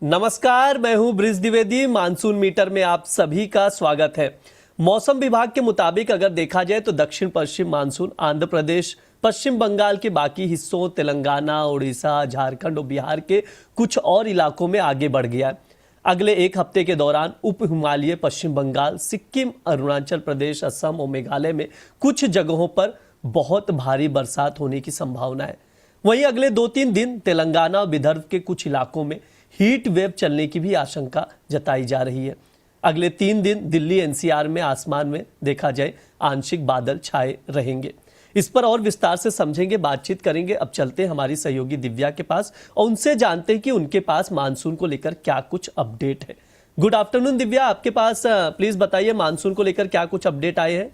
नमस्कार, मैं हूं ब्रिज द्विवेदी। मानसून मीटर में आप सभी का स्वागत है। मौसम विभाग के मुताबिक अगर देखा जाए तो दक्षिण पश्चिम मानसून आंध्र प्रदेश, पश्चिम बंगाल के बाकी हिस्सों, तेलंगाना, उड़ीसा, झारखंड और बिहार के कुछ और इलाकों में आगे बढ़ गया है। अगले एक हफ्ते के दौरान उप हिमालय पश्चिम बंगाल, सिक्किम, अरुणाचल प्रदेश, असम और मेघालय में कुछ जगहों पर बहुत भारी बरसात होने की संभावना है। वहीं अगले 2-3 दिन तेलंगाना और विदर्भ के कुछ इलाकों में हीट वेव चलने की भी आशंका जताई जा रही है। अगले 3 दिन दिल्ली एनसीआर में आसमान में देखा जाए आंशिक बादल छाए रहेंगे। इस पर और विस्तार से समझेंगे, बातचीत करेंगे। अब चलते हैं हमारी सहयोगी दिव्या के पास और उनसे जानते हैं कि उनके पास मानसून को लेकर क्या कुछ अपडेट है। गुड आफ्टरनून दिव्या, आपके पास प्लीज बताइए मानसून को लेकर क्या कुछ अपडेट आए हैं।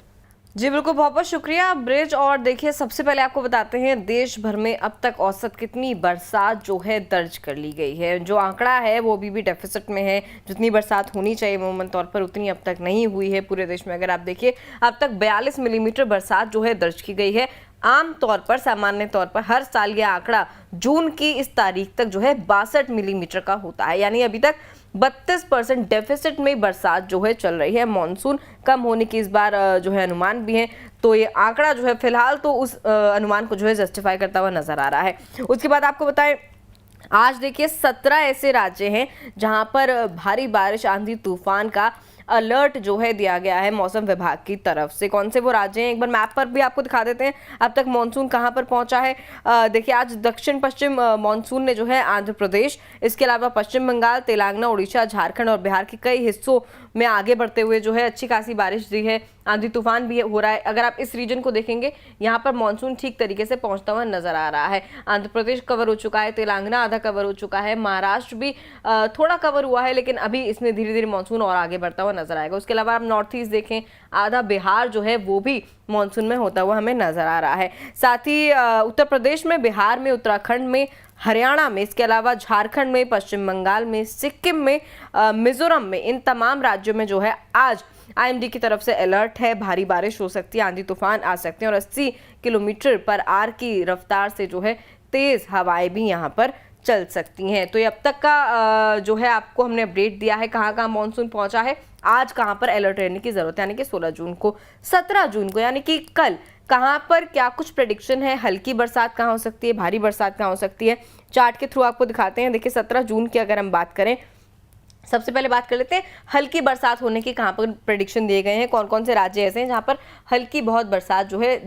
जी बिल्कुल, बहुत बहुत शुक्रिया ब्रिज। और देखिए, सबसे पहले आपको बताते हैं देश भर में अब तक औसत कितनी बरसात जो है दर्ज कर ली गई है। जो आंकड़ा है वो अभी भी डेफिसिट में है। जितनी बरसात होनी चाहिए अमूमन तौर पर उतनी अब तक नहीं हुई है पूरे देश में। अगर आप देखिए, अब तक 42 मिलीमीटर बरसात जो है दर्ज की गई है। आम तौर पर, सामान्य तौर पर हर साल ये आंकड़ा जून की इस तारीख तक जो है 62 मिलीमीटर का होता है। यानी अभी तक 32% डेफिसिट में बरसात जो है चल रही है। मॉनसून कम होने की इस बार जो है अनुमान भी है, तो ये आंकड़ा जो है फिलहाल तो उस अनुमान को जो है जस्टिफाई करता हुआ नजर आ रहा है। उसके बाद आपको बताएं, आज देखिए 17 ऐसे राज्य हैं जहां पर भारी बारिश, आंधी तूफान का अलर्ट जो है दिया गया है मौसम विभाग की तरफ से। कौन से वो राज्य हैं, एक बार मैप पर भी आपको दिखा देते हैं अब तक मॉनसून कहां पर पहुंचा है। देखिए, आज दक्षिण पश्चिम मॉनसून ने जो है आंध्र प्रदेश, इसके अलावा पश्चिम बंगाल, तेलंगाना, उड़ीसा, झारखंड और बिहार के कई हिस्सों में आगे बढ़ते हुए जो है अच्छी खासी बारिश दी है। आंधी तूफान भी हो रहा है। अगर आप इस रीजन को देखेंगे, यहाँ पर मॉनसून ठीक तरीके से पहुंचता हुआ नजर आ रहा है। आंध्र प्रदेश कवर हो चुका है, तेलंगाना आधा कवर हो चुका है, महाराष्ट्र भी थोड़ा कवर हुआ है, लेकिन अभी इसमें धीरे धीरे मॉनसून और आगे बढ़ता हुआ नजर आएगा। उसके अलावा आप नॉर्थ ईस्ट देखें, आधा बिहार जो है वो भी मॉनसून में होता हुआ हमें नजर आ रहा है। साथ ही उत्तर प्रदेश में, बिहार में, उत्तराखंड में, हरियाणा में, इसके अलावा झारखंड में, पश्चिम बंगाल में, सिक्किम में, मिजोरम में, इन तमाम राज्यों में जो है आज आईएमडी की तरफ से अलर्ट है। भारी बारिश हो सकती है, आंधी तूफान आ सकते हैं और 80 किलोमीटर पर आवर की रफ्तार से जो है तेज हवाएं भी यहाँ पर चल सकती हैं। तो ये अब तक का जो है आपको हमने अपडेट दिया है कहाँ कहाँ मॉनसून पहुंचा है, आज कहाँ पर अलर्ट रहने की जरूरत है। यानी कि 16 जून को, 17 जून को, यानी कि कल कहाँ पर क्या कुछ प्रेडिक्शन है, हल्की बरसात कहाँ हो सकती है, भारी बरसात कहाँ हो सकती है, चार्ट के थ्रू आपको दिखाते हैं। देखिए, 17 जून की अगर हम बात करें, सबसे पहले बात कर लेते हैं हल्की बरसात होने की कहाँ पर प्रेडिक्शन दिए गए हैं। कौन कौन से राज्य ऐसे हैं जहाँ पर हल्की बहुत बरसात जो है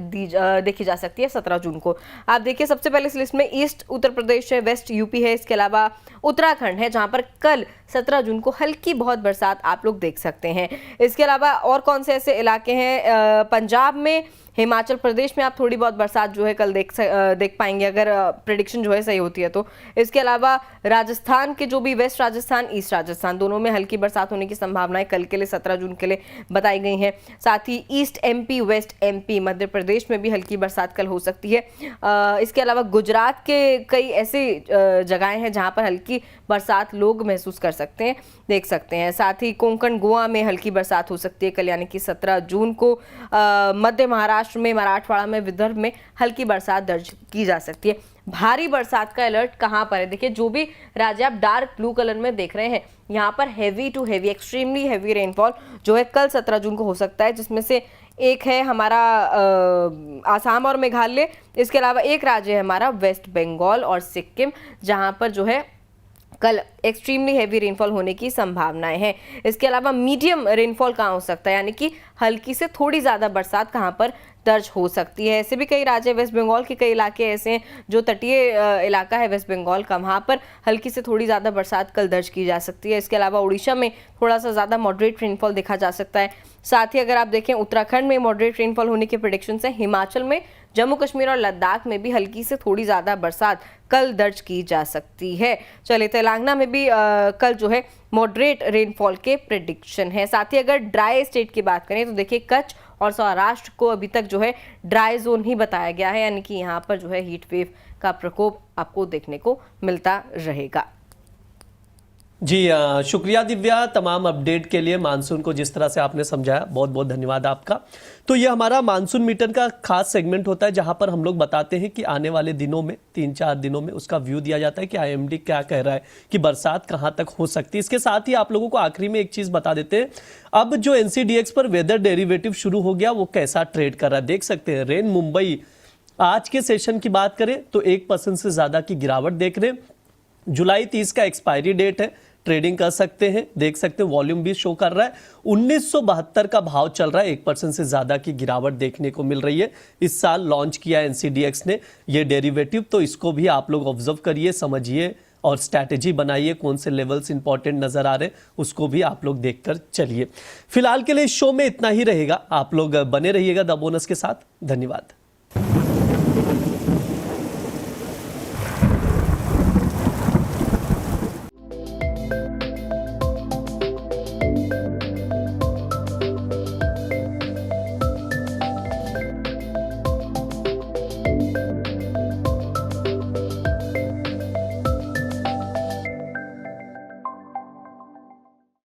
देखी जा सकती है 17 जून को। आप देखिए, सबसे पहले इस लिस्ट में ईस्ट उत्तर प्रदेश है, वेस्ट यूपी है, इसके अलावा उत्तराखंड है जहाँ पर कल 17 जून को हल्की बहुत बरसात आप लोग देख सकते हैं। इसके अलावा और कौन से ऐसे इलाके हैं, पंजाब में, हिमाचल प्रदेश में आप थोड़ी बहुत बरसात जो है कल देख पाएंगे अगर प्रेडिक्शन जो है सही होती है तो। इसके अलावा राजस्थान के जो भी वेस्ट राजस्थान, ईस्ट राजस्थान, दोनों में हल्की बरसात होने की संभावनाएं कल के लिए 17 जून के लिए बताई गई हैं। साथ ही east MP, waste MP, Madhya Pradesh में भी हल्की बरसात कल हो सकती है। इसके अलावा गुजरात के कई ऐसी जगहें हैं जहां पर हल्की बरसात लोग महसूस कर सकते हैं, देख सकते हैं। साथ ही कोंकण, गोवा में हल्की बरसात हो सकती है कल, यानी कि 17 जून को। मध्य महाराष्ट्र में, मराठवाड़ा में, विदर्भ में हल्की बरसात दर्ज की जा सकती है। भारी बरसात का अलर्ट कहां पर है, देखिए जो भी राज्य आप डार्क ब्लू कलर में देख रहे हैं, यहां पर heavy to heavy, extremely heavy rainfall जो है कल 17 जून को हो सकता है, जिसमें से एक है हमारा आसाम और मेघालय। इसके अलावा एक राज्य है हमारा वेस्ट बंगाल और सिक्किम, जहां पर जो है कल एक्सट्रीमली हैवी रेनफॉल होने की संभावनाएं हैं। इसके अलावा मीडियम रेनफॉल कहाँ हो सकता है, यानी कि हल्की से थोड़ी ज़्यादा बरसात कहाँ पर दर्ज हो सकती है। ऐसे भी कई राज्य, वेस्ट बंगाल के कई इलाके ऐसे हैं जो तटीय इलाका है वेस्ट बंगाल का, वहाँ पर हल्की से थोड़ी ज़्यादा बरसात कल दर्ज की जा सकती है। इसके अलावा उड़ीसा में थोड़ा सा ज़्यादा मॉडरेट रेनफॉल देखा जा सकता है। साथ ही अगर आप देखें, उत्तराखंड में मॉडरेट रेनफॉल होने के प्रेडिक्शन है। हिमाचल में, जम्मू कश्मीर और लद्दाख में भी हल्की से थोड़ी ज़्यादा बरसात कल दर्ज की जा सकती है। चलिए, तेलंगाना में भी कल जो है मॉडरेट रेनफॉल के प्रेडिक्शन है। साथ ही अगर ड्राई स्टेट की बात करें तो देखिए, कच्छ और सौराष्ट्र को अभी तक जो है ड्राई जोन ही बताया गया है, यानी कि यहाँ पर जो है हीट वेव का प्रकोप आपको देखने को मिलता रहेगा। जी शुक्रिया दिव्या, तमाम अपडेट के लिए। मानसून को जिस तरह से आपने समझाया, बहुत बहुत धन्यवाद आपका। तो ये हमारा मानसून मीटर का खास सेगमेंट होता है जहां पर हम लोग बताते हैं कि आने वाले दिनों में 3-4 दिनों में उसका व्यू दिया जाता है कि आईएमडी क्या कह रहा है कि बरसात कहां तक हो सकती है। इसके साथ ही आप लोगों को आखिरी में एक चीज बता देते हैं, अब जो एनसीडीएक्स पर वेदर डेरिवेटिव शुरू हो गया वो कैसा ट्रेड कर रहा है देख सकते हैं। रेन मुंबई आज के सेशन की बात करें तो 1% से ज्यादा की गिरावट देख रहे हैं। जुलाई 30 का एक्सपायरी डेट है, ट्रेडिंग कर सकते हैं, देख सकते हैं वॉल्यूम भी शो कर रहा है। 1972 का भाव चल रहा है, 1% से ज्यादा की गिरावट देखने को मिल रही है। इस साल लॉन्च किया एनसीडीएक्स ने ये डेरिवेटिव, तो इसको भी आप लोग ऑब्जर्व करिए, समझिए और स्ट्रैटेजी बनाइए। कौन से लेवल्स इंपॉर्टेंट नजर आ रहे हैं उसको भी आप लोग देखकर चलिए। फिलहाल के लिए इस शो में इतना ही रहेगा, आप लोग बने रहिएगा द बोनस के साथ। धन्यवाद।